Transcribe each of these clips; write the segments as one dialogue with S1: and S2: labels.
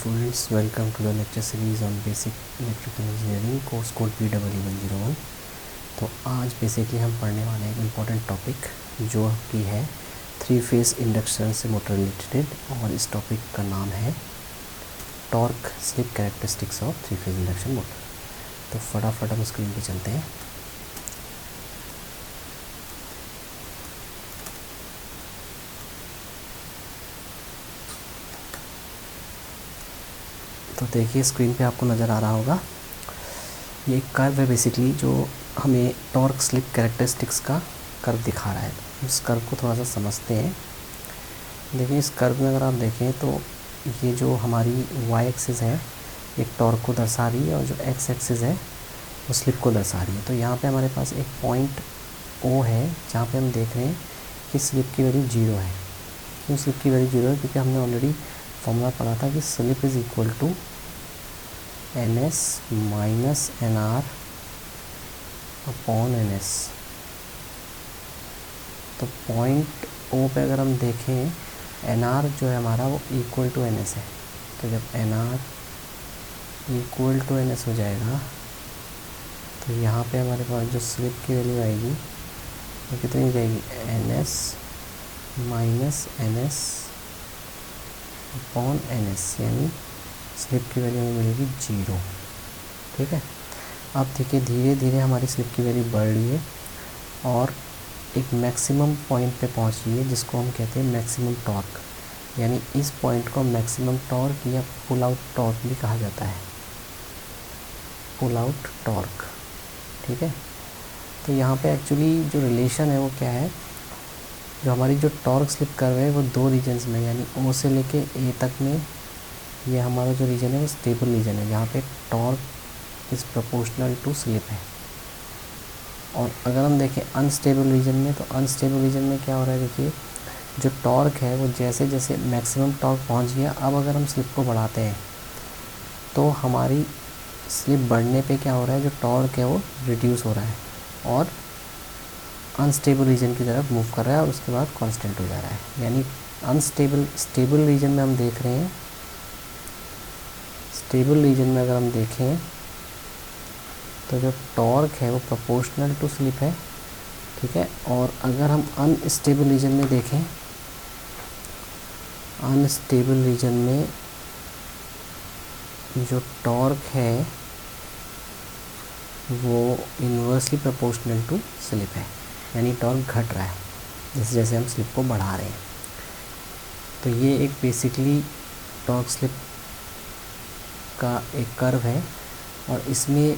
S1: students, welcome to the lecture series on basic electrical engineering course code PEE101। तो आज basically हम पढ़ने वाले हैं एक इम्पॉर्टेंट टॉपिक जो कि है 3-फेज इंडक्शन से मोटर रिलेटेड, और इस टॉपिक का नाम है torque slip characteristics of three phase induction motor. तो फटाफट हम स्क्रीन पे चलते हैं। तो देखिए स्क्रीन पे आपको नज़र आ रहा होगा, ये एक कर्व है बेसिकली जो हमें टॉर्क स्लिप कैरेक्टरिस्टिक्स का कर्व दिखा रहा है। इस कर्व को थोड़ा सा समझते हैं। देखिए इस कर्व में अगर आप देखें तो ये जो हमारी वाई एक्सिस है एक टॉर्क को दर्शा रही है, और जो एक्स एक्सिस है वो स्लिप को दर्शा रही है। तो यहाँ पे हमारे पास एक पॉइंट ओ है जहाँ पे हम देख रहे हैं कि स्लिप की वैल्यू 0 है। क्यों स्लिप की वैल्यू 0 है? क्योंकि हमने ऑलरेडी फॉर्मूला पढ़ा था कि slip is equal to NS minus NR upon NS। तो पॉइंट ओ पे अगर हम देखें NR जो है हमारा वो इक्वल टू NS है। तो जब NR इक्वल टू NS हो जाएगा तो यहाँ पे हमारे पास जो स्लिप की वैल्यू आएगी वो कितनी हो जाएगी? NS minus NS upon NS, यानी स्लिप की वैल्यू हमें मिलेगी 0। ठीक है। अब देखिए धीरे धीरे हमारी स्लिप की वैल्यू बढ़ रही है और एक मैक्सिमम पॉइंट पे पहुंच रही है जिसको हम कहते हैं मैक्सिमम टॉर्क, यानी इस पॉइंट को मैक्सिमम टॉर्क या पुल आउट टॉर्क भी कहा जाता है, पुल आउट टॉर्क। ठीक है। तो यहाँ पे एक्चुअली जो रिलेशन है वो क्या है, जो हमारी जो टॉर्क स्लिप कर्व है वो 2 रीजन्स में, यानी ओ से लेके ए तक में ये हमारा जो रीजन है वो स्टेबल रीजन है जहाँ पे torque is proportional to slip है। और अगर हम देखें अनस्टेबल रीजन में, तो अनस्टेबल रीजन में क्या हो रहा है, देखिए जो टॉर्क है वो जैसे जैसे मैक्सिमम टॉर्क पहुंच गया, अब अगर हम स्लिप को बढ़ाते हैं तो हमारी स्लिप बढ़ने पे क्या हो रहा है, जो टॉर्क है वो रिड्यूस हो रहा है और अनस्टेबल रीजन की तरफ मूव कर रहा है और उसके बाद कांस्टेंट हो जा रहा है। यानी स्टेबल रीजन में हम देख रहे हैं, स्टेबल रीजन में अगर हम देखें तो जो टॉर्क है वो प्रोपोर्शनल टू स्लिप है। ठीक है। और अगर हम अनस्टेबल रीजन में देखें, अनस्टेबल रीजन में जो टॉर्क है वो इन्वर्सली प्रोपोर्शनल टू स्लिप है, यानी टॉर्क घट रहा है जैसे जैसे हम स्लिप को बढ़ा रहे हैं। तो ये एक बेसिकली टॉर्क स्लिप का एक कर्व है, और इसमें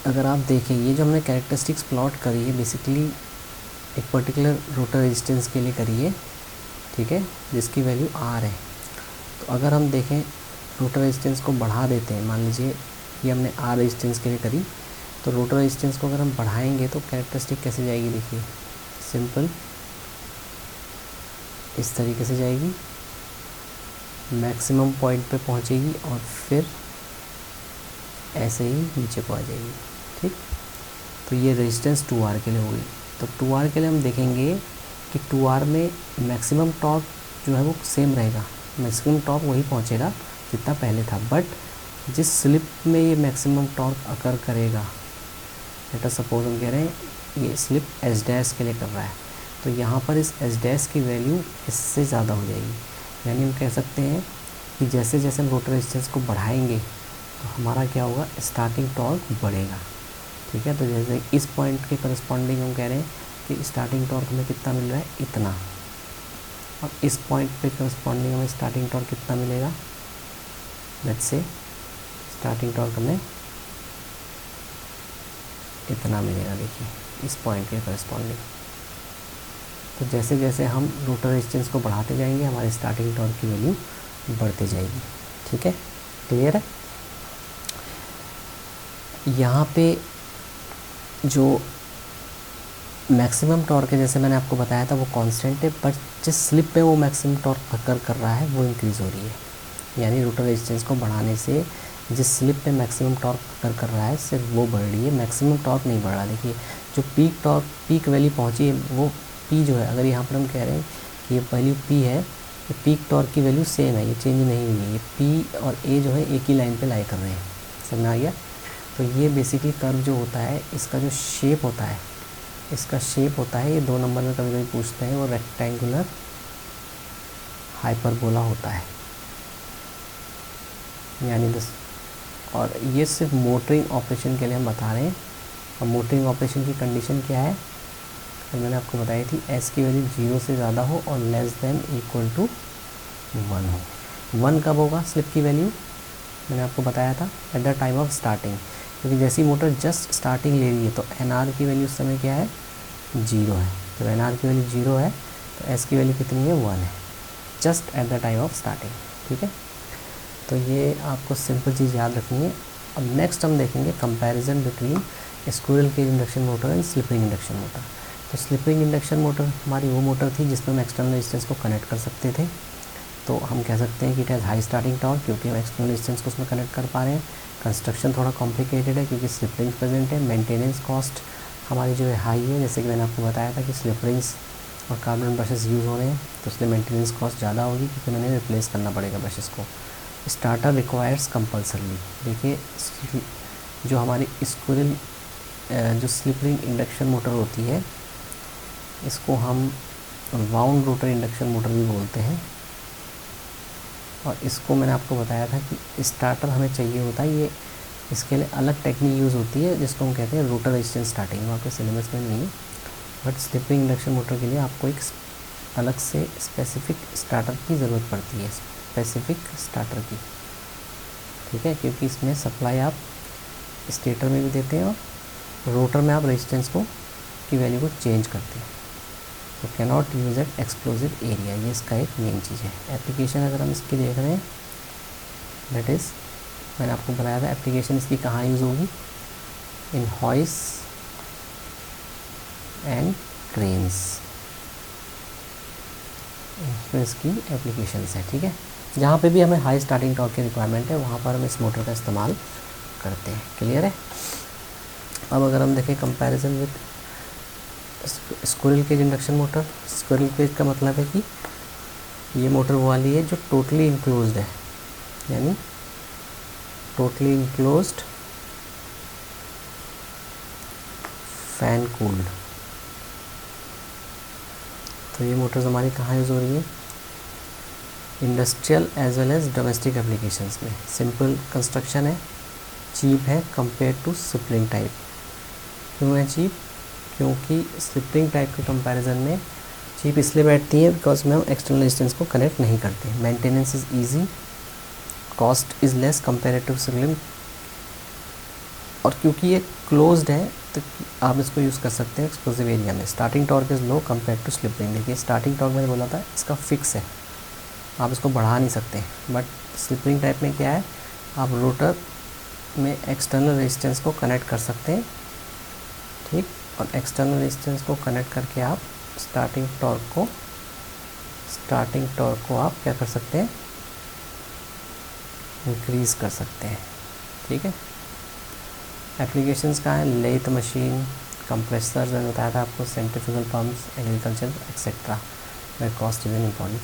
S1: अगर आप देखें ये जो हमने कैरेक्टरिस्टिक्स प्लॉट करी है बेसिकली एक पर्टिकुलर रोटर रेजिस्टेंस के लिए करी है। ठीक है, जिसकी वैल्यू R है। तो अगर हम देखें रोटर रेजिस्टेंस को बढ़ा देते हैं, मान लीजिए ये हमने R रेजिस्टेंस के लिए करी, तो रोटर रेजिस्टेंस को अगर हम बढ़ाएंगे तो कैरेक्टरिस्टिक कैसे जाएगी, देखिए सिंपल इस तरीके से जाएगी, मैक्सिमम पॉइंट पे पहुंचेगी और फिर ऐसे ही नीचे को आ जाएगी। ठीक। तो ये रेजिस्टेंस 2R के लिए होगी। तो 2R के लिए हम देखेंगे कि 2R में मैक्सिमम टॉर्क जो है वो सेम रहेगा, मैक्सिमम टॉर्क वही पहुंचेगा जितना पहले था, बट जिस स्लिप में ये मैक्सिमम टॉर्क अकर करेगा, लेट अस सपोज हम कह रहे हैं ये स्लिप S डैश के लिए कर रहा है, तो यहाँ पर इस S डैश की वैल्यू इससे ज़्यादा हो जाएगी। यानी हम कह सकते हैं कि जैसे जैसे हम रोटर रेजिस्टेंस को बढ़ाएंगे तो हमारा क्या होगा, स्टार्टिंग टॉर्क बढ़ेगा। ठीक है। तो जैसे इस पॉइंट के करस्पॉन्डिंग हम कह रहे हैं कि स्टार्टिंग टॉर्क हमें कितना मिल रहा है, इतना, और इस पॉइंट पे करस्पॉन्डिंग हमें स्टार्टिंग टॉर्क कितना मिलेगा, लेट्स से स्टार्टिंग टॉर्क हमें इतना मिलेगा। देखिए इस पॉइंट के करस्पॉन्डिंग। तो जैसे जैसे हम रोटर रेजिस्टेंस को बढ़ाते जाएंगे हमारे स्टार्टिंग टॉर्क की वैल्यू बढ़ती जाएगी। ठीक है, क्लियर है। यहाँ पे जो मैक्सिमम टॉर्क है जैसे मैंने आपको बताया था वो कांस्टेंट है, बट जिस स्लिप पे वो मैक्सिमम टॉर्क अकर कर रहा है वो इंक्रीज़ हो रही है। यानी रोटर रेजिस्टेंस को बढ़ाने से जिस स्लिप पे मैक्सिमम टॉर्क अकर कर रहा है सिर्फ वो बढ़ रही है, मैक्सिमम टॉर्क नहीं बढ़ रहा। देखिए जो पीक वैल्यू पहुँची है वो P जो है, अगर यहाँ पर हम कह रहे हैं कि ये वैल्यू P है, ये पीक टॉर्क की वैल्यू सेम है, ये चेंज नहीं हुई है, ये पी और ए जो है एक ही लाइन पे लाई कर रहे हैं। समझ में आ गया? तो ये बेसिकली कर्व जो होता है इसका जो शेप होता है, इसका शेप होता है, ये 2 नंबर में कभी कभी पूछते हैं, वो रेक्टेंगुलर हाइपरबोला होता है, यानी दिस। और ये सिर्फ मोटरिंग ऑपरेशन के लिए हम बता रहे हैं। और मोटरिंग ऑपरेशन की कंडीशन क्या है, तो मैंने आपको बताई थी, एस की वैल्यू 0 से ज़्यादा हो और लेस देन इक्वल टू 1 हो। 1 कब होगा स्लिप की वैल्यू, मैंने आपको बताया था at the time of starting, क्योंकि जैसी मोटर जस्ट स्टार्टिंग ले रही है तो एन की वैल्यू उस समय क्या है, 0 है। तो एन की वैल्यू 0 है तो एस की वैल्यू कितनी है, 1 है, just at the time of starting. ठीक है, तो ये आपको सिंपल चीज़ याद रखनी है। अब नेक्स्ट हम देखेंगे comparison between squirrel cage induction motor and slip ring induction motor. तो स्लिप रिंग इंडक्शन मोटर हमारी वो मोटर थी जिसमें हम एक्सटर्नल रेजिस्टेंस को कनेक्ट कर सकते थे। तो हम कह सकते हैं कि it has high starting torque, क्योंकि हम एक्सटर्नल रेजिस्टेंस को उसमें कनेक्ट कर पा रहे हैं। कंस्ट्रक्शन थोड़ा कॉम्प्लिकेटेड है क्योंकि स्लिप रिंग्स प्रेजेंट है। मेंटेनेंस कॉस्ट हमारी जो है हाई है, जैसे कि मैंने आपको बताया था कि स्लिप रिंग्स और कार्बन ब्रशेस यूज़ हो रहे हैं, तो इसलिए मेंटेनेंस कॉस्ट ज़्यादा होगी क्योंकि मैंने रिप्लेस करना पड़ेगा ब्रशेस को। Starter requires compulsorily. देखिए, जो हमारी स्क्विरल जो स्लिप रिंग इंडक्शन मोटर होती है, इसको हम वाउंड रोटर इंडक्शन मोटर भी बोलते हैं। और इसको मैंने आपको बताया था कि स्टार्टर हमें चाहिए होता है, ये इसके लिए अलग टेक्निक यूज़ होती है जिसको हम कहते हैं रोटर रेजिस्टेंस स्टार्टिंग। वो आपके सिलेबस में नहीं है, but slip ring induction motor के लिए आपको एक अलग से स्पेसिफिक स्टार्टर की ज़रूरत पड़ती है, स्पेसिफिक स्टार्टर की। ठीक है, क्योंकि इसमें सप्लाई आप स्टेटर में भी देते हैं और रोटर में आप रेजिस्टेंस को की वैल्यू को चेंज करते हैं। तो cannot use at explosive area, ये इसका एक मेन चीज़ है। एप्लीकेशन अगर हम इसकी देख रहे हैं, दैट इज़ मैंने आपको बताया था एप्लीकेशन इसकी कहाँ यूज़ होगी, इन हॉइस एंड क्रेन्स, इसमें इसकी एप्लीकेशंस है। ठीक है, जहाँ पे भी हमें हाई स्टार्टिंग टॉर्क की रिक्वायरमेंट है वहाँ पर हम इस मोटर का इस्तेमाल करते हैं। क्लियर है? अब अगर हम देखें comparison with squirrel cage induction motor. Squirrel cage का मतलब है कि ये मोटर वो वाली है जो टोटली इनक्लोज्ड है, यानी टोटली इनक्लोज्ड फैन कूल्ड। तो ये मोटर्स हमारी कहाँ यूज़ हो रही है, industrial as well as domestic applications में। सिंपल कंस्ट्रक्शन है, चीप है compare to slip ring type. क्यों है चीप, क्योंकि स्लिप रिंग टाइप के कंपैरिजन में चीप इसलिए बैठती है बिकॉज में हम एक्सटर्नल रेजिस्टेंस को कनेक्ट नहीं करते। Maintenance is easy, cost is less comparative slip ring, और क्योंकि ये क्लोज्ड है तो आप इसको यूज़ कर सकते हैं एक्सक्लूसिव एरिया में। Starting torque is low compare to slip ring. देखिए स्टार्टिंग टॉर्क मैंने बोला था इसका फिक्स है, आप इसको बढ़ा नहीं सकते। बट स्लिप रिंग टाइप में क्या है, आप रोटर में एक्सटर्नल रेजिस्टेंस को कनेक्ट कर सकते हैं। ठीक, और एक्सटर्नल रेजिस्टेंस को कनेक्ट करके आप स्टार्टिंग टॉर्क को आप क्या कर सकते हैं, इंक्रीज़ कर सकते हैं। ठीक है, एप्लीकेशंस कहाँ हैं, लेथ मशीन, कंप्रेसर मैंने बताया था आपको, centrifugal pumps, agriculture etcetera, where cost is an important